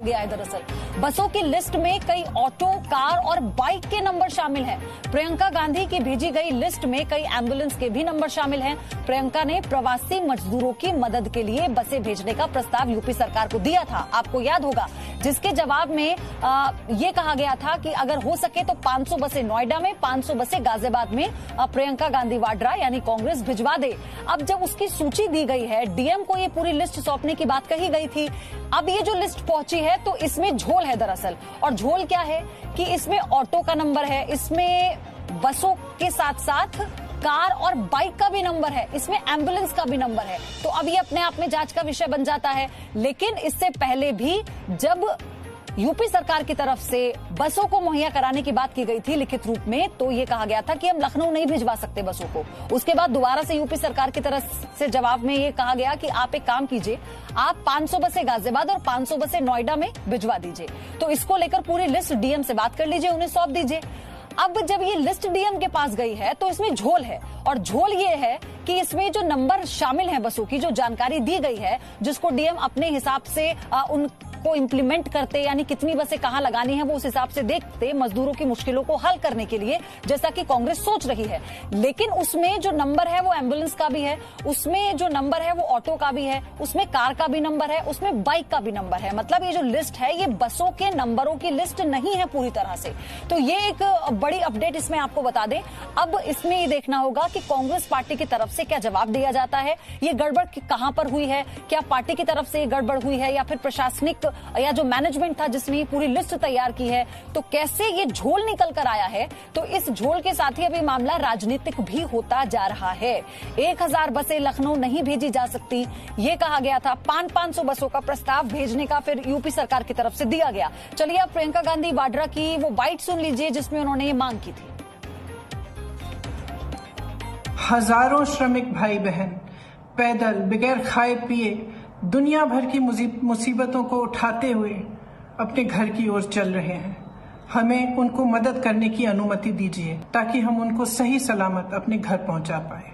गया है। दरअसल बसों की लिस्ट में कई ऑटो, कार और बाइक के नंबर शामिल हैं। प्रियंका गांधी की भेजी गई लिस्ट में कई एम्बुलेंस के भी नंबर शामिल हैं। प्रियंका ने प्रवासी मजदूरों की मदद के लिए बसें भेजने का प्रस्ताव यूपी सरकार को दिया था, आपको याद होगा, जिसके जवाब में ये कहा गया था कि अगर हो सके तो 500 बसें नोएडा में, 500 बसें गाजियाबाद में प्रियंका गांधी वाड्रा यानी कांग्रेस भिजवा दे। अब जब उसकी सूची दी गई है, डीएम को ये पूरी लिस्ट सौंपने की बात कही गई थी। अब ये जो लिस्ट पहुंची है तो इसमें झोल है दरअसल, और झोल क्या है कि इसमें ऑटो का नंबर है, इसमें बसों के साथ साथ कार और बाइक का भी नंबर है, इसमें एम्बुलेंस का भी नंबर है। तो अब ये अपने आप में जांच का विषय बन जाता है। लेकिन इससे पहले भी जब यूपी सरकार की तरफ से बसों को मुहैया कराने की बात की गई थी लिखित रूप में, तो ये कहा गया था कि हम लखनऊ नहीं भिजवा सकते बसों को। उसके बाद दोबारा से यूपी सरकार की तरफ से जवाब में ये कहा गया कि आप एक काम कीजिए, आप 500 बसें गाजियाबाद और 500 बसें नोएडा में भिजवा दीजिए। तो इसको लेकर पूरी लिस्ट डीएम से बात कर लीजिए, उन्हें सौंप दीजिए। अब जब ये लिस्ट डीएम के पास गई है तो इसमें झोल है, और झोल ये है कि इसमें जो नंबर शामिल है बसों की, जो जानकारी दी गई है, जिसको डीएम अपने हिसाब से उनको इम्प्लीमेंट करते, यानी कितनी बसें कहां लगानी है वो उस हिसाब से देखते, मजदूरों की मुश्किलों को हल करने के लिए, जैसा कि कांग्रेस सोच रही है। लेकिन उसमें जो नंबर है वो एम्बुलेंस का भी है, उसमें जो नंबर है वो ऑटो का भी है, उसमें कार का भी नंबर है, उसमें बाइक का भी नंबर है। मतलब ये जो लिस्ट है ये बसों के नंबरों की लिस्ट नहीं है पूरी तरह से। तो ये एक बड़ी अपडेट इसमें आपको बता दें। अब इसमें ये देखना होगा कि कांग्रेस पार्टी की तरफ से क्या जवाब दिया जाता है, ये गड़बड़ कहां पर हुई है, क्या पार्टी की तरफ से ये गड़बड़ हुई है या फिर प्रशासनिक या जो मैनेजमेंट था जिसने ये पूरी लिस्ट तैयार की है, तो कैसे ये झोल निकल कर आया है। तो इस झोल के साथ ही अभी मामला राजनीतिक भी होता जा रहा है। 1000 बसें लखनऊ नहीं भेजी जा सकती, ये कहा गया था। 500 बसों का प्रस्ताव भेजने का फिर यूपी सरकार की तरफ से दिया गया। चलिए अब प्रियंका गांधी वाड्रा की वो बाइट सुन लीजिए जिसमें उन्होंने ये मांग की थी। हजारों श्रमिक भाई बहन पैदल बगैर खाए पिए दुनिया भर की मुसीबतों को उठाते हुए अपने घर की ओर चल रहे हैं। हमें उनको मदद करने की अनुमति दीजिए ताकि हम उनको सही सलामत अपने घर पहुंचा पाए।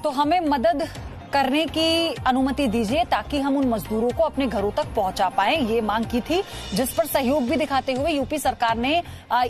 तो हमें मदद करने की अनुमति दीजिए ताकि हम उन मजदूरों को अपने घरों तक पहुंचा पाएं, ये मांग की थी, जिस पर सहयोग भी दिखाते हुए यूपी सरकार ने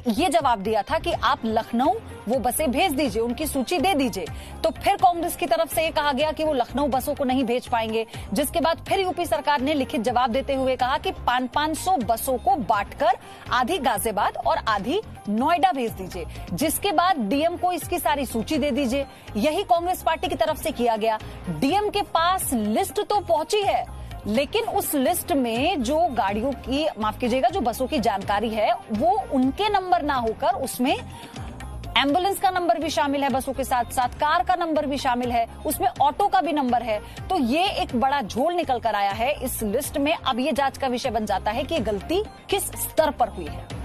ये जवाब दिया था कि आप लखनऊ वो बसें भेज दीजिए, उनकी सूची दे दीजिए। तो फिर कांग्रेस की तरफ से ये कहा गया कि वो लखनऊ बसों को नहीं भेज पाएंगे, जिसके बाद फिर यूपी सरकार ने लिखित जवाब देते हुए कहा कि 500 बसों को बांटकर आधी गाजियाबाद और आधी नोएडा भेज दीजिए, जिसके बाद डीएम को इसकी सारी सूची दे दीजिए। यही कांग्रेस पार्टी की तरफ से किया गया। डीएम के पास लिस्ट तो पहुंची है, लेकिन उस लिस्ट में जो गाड़ियों की, माफ कीजिएगा, जो बसों की जानकारी है वो उनके नंबर ना होकर उसमें एम्बुलेंस का नंबर भी शामिल है, बसों के साथ साथ कार का नंबर भी शामिल है, उसमें ऑटो का भी नंबर है। तो ये एक बड़ा झोल निकल कर आया है इस लिस्ट में। अब ये जांच का विषय बन जाता है कि ये गलती किस स्तर पर हुई है।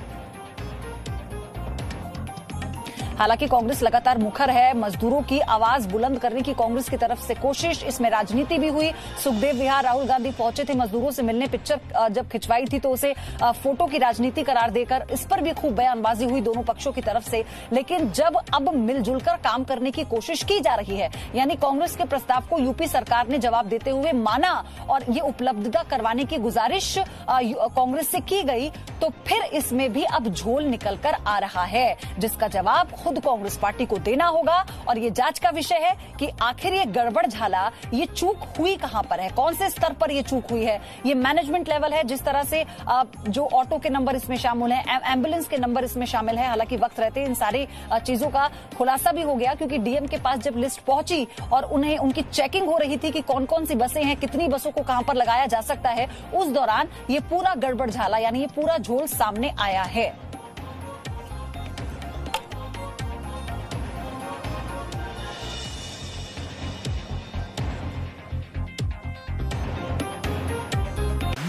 हालांकि कांग्रेस लगातार मुखर है, मजदूरों की आवाज बुलंद करने की कांग्रेस की तरफ से कोशिश, इसमें राजनीति भी हुई। सुखदेव विहार राहुल गांधी पहुंचे थे मजदूरों से मिलने, पिक्चर जब खिंचवाई थी तो उसे फोटो की राजनीति करार देकर इस पर भी खूब बयानबाजी हुई दोनों पक्षों की तरफ से। लेकिन जब अब मिलजुल कर काम करने की कोशिश की जा रही है, यानी कांग्रेस के प्रस्ताव को यूपी सरकार ने जवाब देते हुए माना और ये उपलब्धता करवाने की गुजारिश कांग्रेस से की गई, तो फिर इसमें भी अब झोल निकल कर आ रहा है, जिसका जवाब खुद कांग्रेस पार्टी को देना होगा। और ये जांच का विषय है कि आखिर ये गड़बड़ झाला, ये चूक हुई कहां पर है, कौन से स्तर पर ये चूक हुई है। ये मैनेजमेंट लेवल है, जिस तरह से जो ऑटो के नंबर इसमें शामिल है, एम्बुलेंस के नंबर इसमें शामिल है। हालांकि वक्त रहते इन सारी चीजों का खुलासा भी हो गया, क्योंकि डीएम के पास जब लिस्ट पहुंची और उन्हें उनकी चेकिंग हो रही थी कि कौन कौन सी बसें हैं, कितनी बसों को कहां पर लगाया जा सकता है, उस दौरान ये पूरा गड़बड़ झाला, यानी ये पूरा झोल सामने आया है।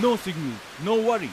No signal, no worry.